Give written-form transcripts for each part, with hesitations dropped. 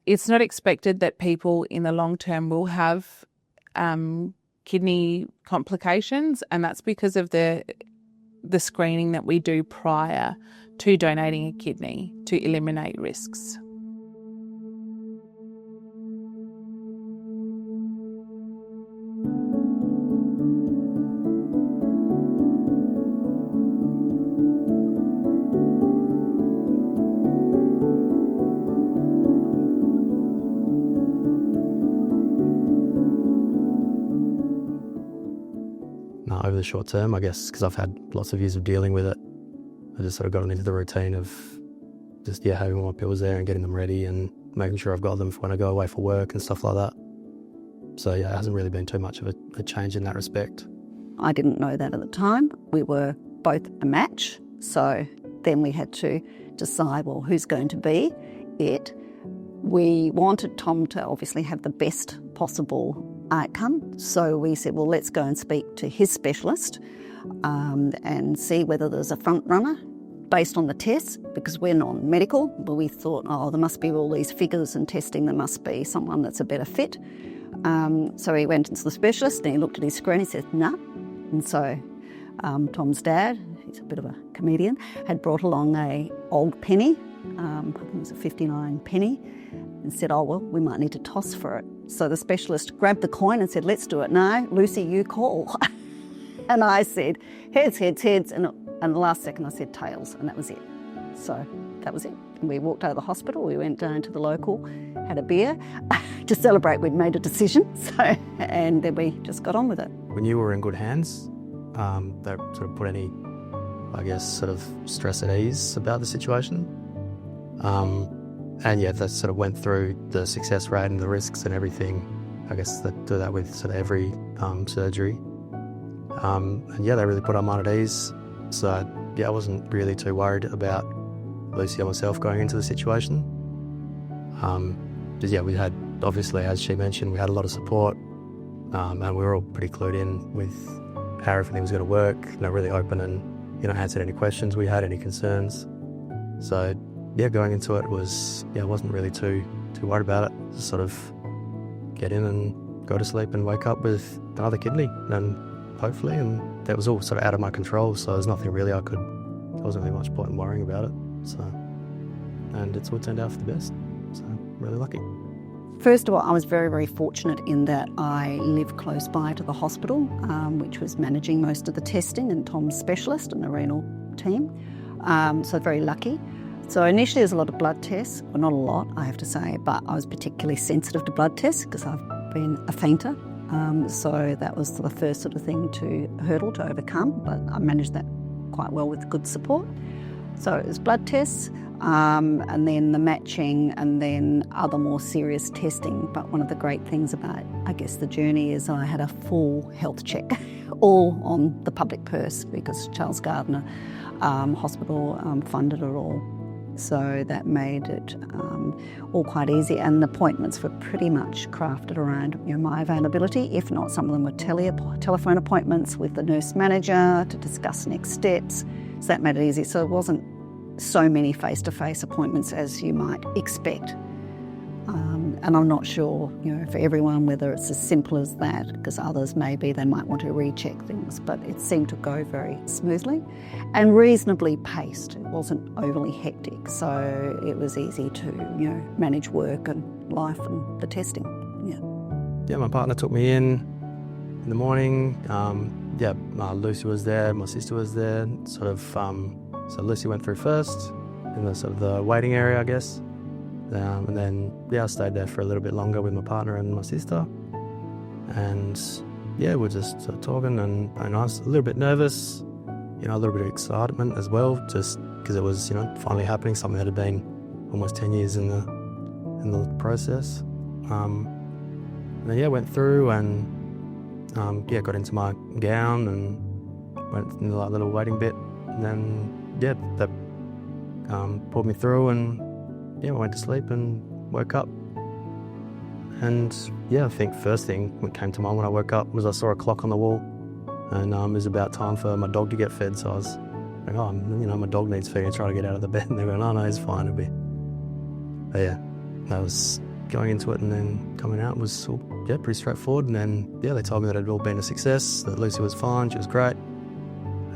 it's not expected that people in the long term will have kidney complications, and that's because of the screening that we do prior to donating a kidney to eliminate risks. Over the short term, I guess, because I've had lots of years of dealing with it, I just sort of gotten into the routine of just, having all my pills there and getting them ready and making sure I've got them for when I go away for work and stuff like that. So, it hasn't really been too much of a change in that respect. I didn't know that at the time. We were both a match, so then we had to decide, well, who's going to be it. We wanted Tom to obviously have the best possible outcome, so we said, well, let's go and speak to his specialist and see whether there's a front runner based on the tests, because we're non-medical, but we thought, there must be all these figures and testing, there must be someone that's a better fit. So he went into the specialist and he looked at his screen and said, nah. And so Tom's dad, he's a bit of a comedian, had brought along a old penny, I think it was a 59 penny, and said, oh, well, we might need to toss for it. So the specialist grabbed the coin and said, let's do it. No, Lucy, you call. And I said, heads, heads, heads. And the last second I said tails, and that was it. So that was it. And we walked out of the hospital, we went down to the local, had a beer to celebrate we'd made a decision. And then we just got on with it. When you were in good hands, they sort of put any, sort of stress at ease about the situation. And that sort of went through the success rate and the risks and everything. I guess they do that with sort of every surgery. They really put our mind at ease. So, I wasn't really too worried about Lucy or myself going into the situation. We had, obviously, as she mentioned, we had a lot of support, and we were all pretty clued in with how everything was going to work, really open and, answered any questions we had, any concerns. So, going into it was, I wasn't really too worried about it. Just sort of get in and go to sleep and wake up with another kidney, and hopefully, and that was all sort of out of my control. So there's nothing really there wasn't really much point in worrying about it. So, and it's all turned out for the best. So really lucky. First of all, I was very, very fortunate in that I live close by to the hospital, which was managing most of the testing, and Tom's specialist and the renal team. So very lucky. So initially there's a lot of blood tests, well not a lot I have to say, but I was particularly sensitive to blood tests because I've been a fainter. So that was the first sort of thing hurdle to overcome, but I managed that quite well with good support. So it was blood tests, and then the matching, and then other more serious testing. But one of the great things about, the journey is I had a full health check, all on the public purse, because Charles Gardner Hospital funded it all. So that made it all quite easy, and the appointments were pretty much crafted around my availability. If not, some of them were telephone appointments with the nurse manager to discuss next steps. So that made it easy. So it wasn't so many face-to-face appointments as you might expect. And I'm not sure, for everyone whether it's as simple as that, because others maybe they might want to recheck things, but it seemed to go very smoothly and reasonably paced. It wasn't overly hectic, so it was easy to, manage work and life and the testing. My partner took me in the morning. Lucy was there, my sister was there. So Lucy went through first in the sort of the waiting area, I guess. And then, I stayed there for a little bit longer with my partner and my sister. And, we're just sort of talking, and I was a little bit nervous, a little bit of excitement as well, just because it was, finally happening, something that had been almost 10 years in the process. And then, went through and, got into my gown and went in the little waiting bit. And then, they pulled me through, and I went to sleep and woke up. And I think first thing that came to mind when I woke up was I saw a clock on the wall, and it was about time for my dog to get fed. So I was like, my dog needs feeding, trying to get out of the bed. And they're going, oh no, he's fine, it'll be. But that was going into it and then coming out was all, pretty straightforward. And then, they told me that it had all been a success, that Lucy was fine, she was great.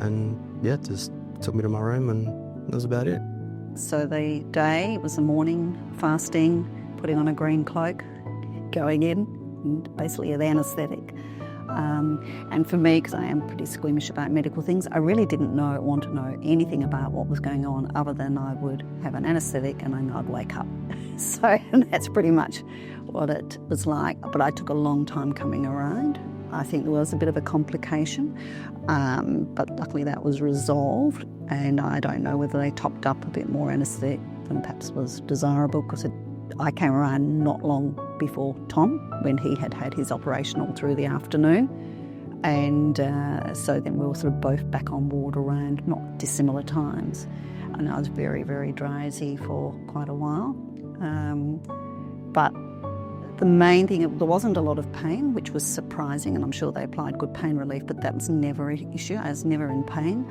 And, just took me to my room and that was about it. So the day was the morning, fasting, putting on a green cloak, going in, and basically an anaesthetic. And for me, because I am pretty squeamish about medical things, I really didn't want to know anything about what was going on other than I would have an anaesthetic and then I'd wake up. So that's pretty much what it was like. But I took a long time coming around. I think there was a bit of a complication, but luckily that was resolved. And I don't know whether they topped up a bit more anaesthetic than perhaps was desirable, because I came around not long before Tom, when he had had his operation all through the afternoon. And so then we were sort of both back on board around not dissimilar times. And I was very, very drowsy for quite a while. But the main thing, there wasn't a lot of pain, which was surprising, and I'm sure they applied good pain relief, but that was never an issue. I was never in pain.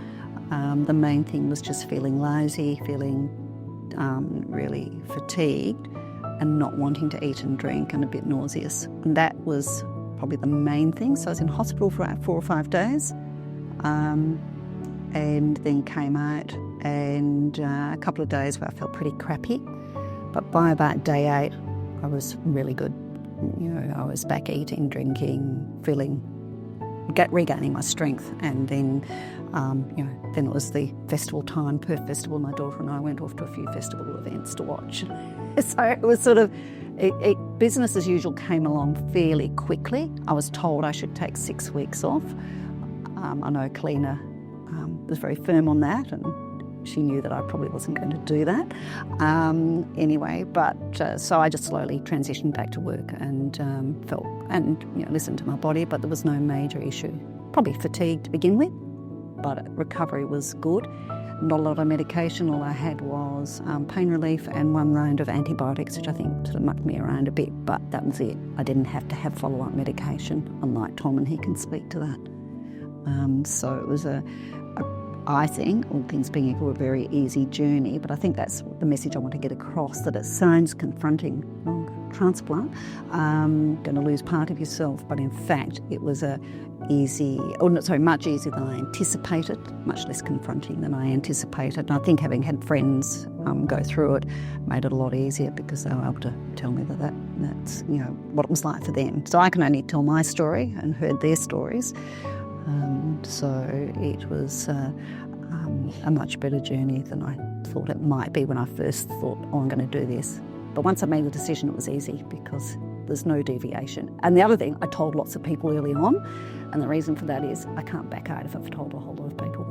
The main thing was just feeling lousy, feeling really fatigued, and not wanting to eat and drink, and a bit nauseous. And that was probably the main thing. So I was in hospital for about 4 or 5 days, and then came out, and a couple of days where I felt pretty crappy. But by about day 8, I was really good. I was back eating, drinking, regaining my strength. And then, then it was the festival time, Perth Festival. My daughter and I went off to a few festival events to watch. So it was sort of, business as usual came along fairly quickly. I was told I should take 6 weeks off. I know Kalina was very firm on that, and she knew that I probably wasn't going to do that anyway. But so I just slowly transitioned back to work and felt and listened to my body, but there was no major issue. Probably fatigue to begin with, but recovery was good. Not a lot of medication. All I had was pain relief and 1 round of antibiotics, which I think sort of mucked me around a bit, but that was it. I didn't have to have follow-up medication, unlike Tom, and he can speak to that. So it was I think, all things being equal, a very easy journey, but I think that's the message I want to get across, that it sounds confronting. Transplant, going to lose part of yourself, but in fact it was much easier than I anticipated, much less confronting than I anticipated. And I think having had friends go through it made it a lot easier, because they were able to tell me that's what it was like for them. So I can only tell my story and heard their stories. So it was a much better journey than I thought it might be when I first thought, I'm going to do this. But once I made the decision, it was easy, because there's no deviation. And the other thing, I told lots of people early on, and the reason for that is I can't back out if I've told a whole lot of people.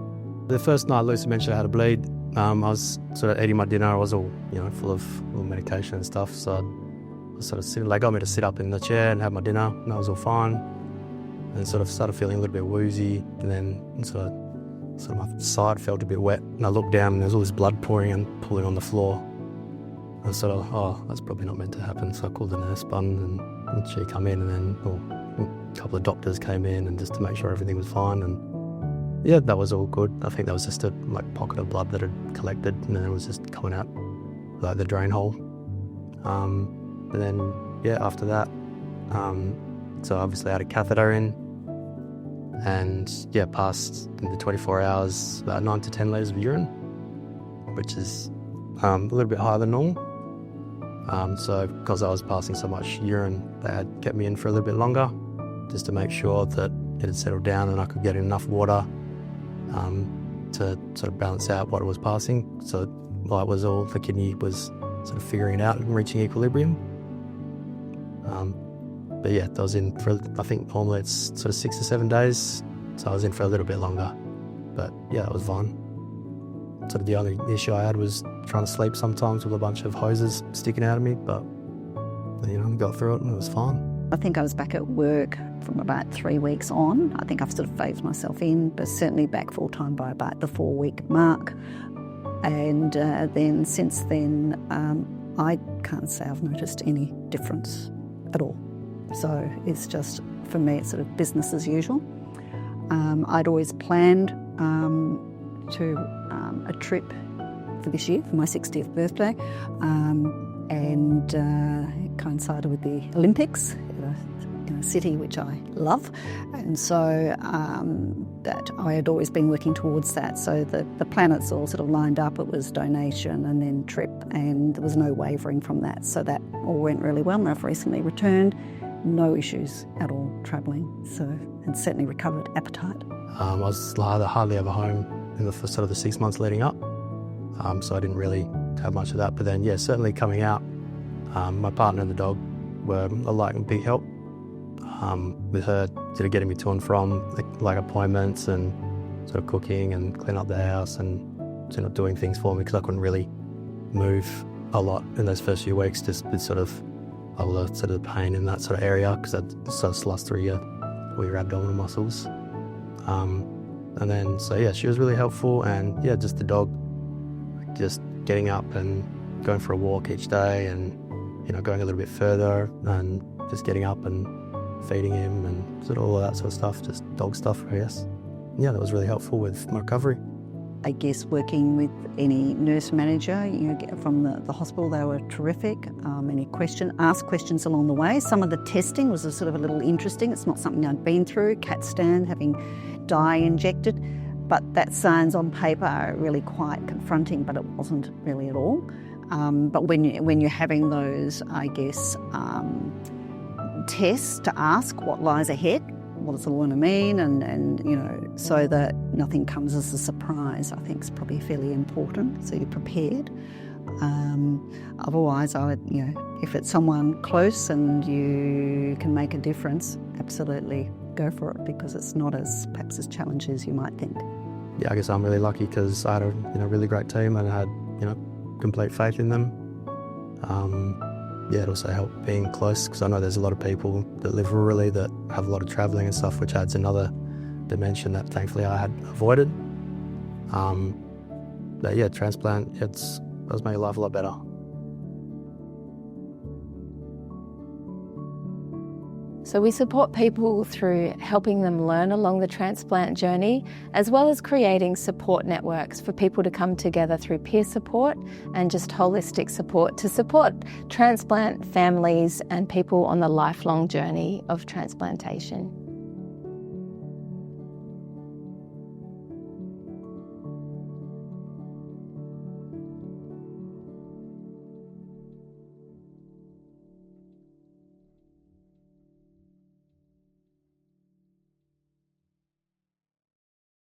The first night Lucy mentioned I had a bleed, I was sort of eating my dinner. I was all, full of all medication and stuff. So I was sort of sitting, they got me to sit up in the chair and have my dinner, and that was all fine. And sort of started feeling a little bit woozy, and then sort of my side felt a bit wet, and I looked down and there was all this blood pouring and pooling on the floor. I was sort of, that's probably not meant to happen. So I called the nurse bun, and she came in, and then a couple of doctors came in, and just to make sure everything was fine. And that was all good. I think that was just a pocket of blood that had collected, and then it was just coming out like the drain hole. And then after that, so obviously I had a catheter in, and passed in the 24 hours about 9 to 10 litres of urine, which is a little bit higher than normal. So because I was passing so much urine, they had kept me in for a little bit longer, just to make sure that it had settled down and I could get enough water to sort of balance out what it was passing. So while it was all, the kidney was sort of figuring it out and reaching equilibrium. But I was in for, I think normally it's sort of 6 or 7 days, so I was in for a little bit longer. But it was fine. Sort of the only issue I had was trying to sleep sometimes with a bunch of hoses sticking out of me, but got through it and it was fine. I think I was back at work from about 3 weeks on. I think I've sort of phased myself in, but certainly back full-time by about the 4-week mark. And then since then, I can't say I've noticed any difference at all. So it's just, for me, it's sort of business as usual. I'd always planned a trip for this year, for my 60th birthday, and it coincided with the Olympics in a city which I love, and so that I had always been working towards that. So the planets all sort of lined up. It was donation and then trip, and there was no wavering from that. So that all went really well, and I've recently returned. No issues at all travelling, and certainly recovered appetite. I was hardly ever home in the sort of the 6 months leading up, so I didn't really have much of that. But then, yeah, certainly coming out, my partner and the dog were a big help with her sort of getting me to and from like appointments and sort of cooking and cleaning up the house and sort of doing things for me, because I couldn't really move a lot in those first few weeks, just with sort of all the sort of pain in that sort of area, because I'd sort of slush through your abdominal muscles. And then, so yeah, she was really helpful, and yeah, just the dog, just getting up and going for a walk each day, and going a little bit further, and just getting up and feeding him and sort of all of that sort of stuff, just dog stuff, I guess. Yeah, that was really helpful with my recovery. I guess working with any nurse manager, from the hospital, they were terrific. Ask questions along the way. Some of the testing was sort of a little interesting. It's not something I'd been through, CAT scan, having dye injected, but that sounds on paper really quite confronting, but it wasn't really at all. But when you're having those, I guess, tests to ask what lies ahead, what does it all mean, and so that nothing comes as a surprise, I think is probably fairly important, so you're prepared. Otherwise, I would, if it's someone close and you can make a difference, absolutely go for it, because it's not perhaps as challenging as you might think. Yeah, I guess I'm really lucky because I had a really great team, and I had complete faith in them. Yeah, it also helped being close, because I know there's a lot of people that live rurally that have a lot of travelling and stuff, which adds another dimension that thankfully I had avoided. But yeah, transplant, it does make life a lot better. So we support people through helping them learn along the transplant journey, as well as creating support networks for people to come together through peer support and just holistic support to support transplant families and people on the lifelong journey of transplantation.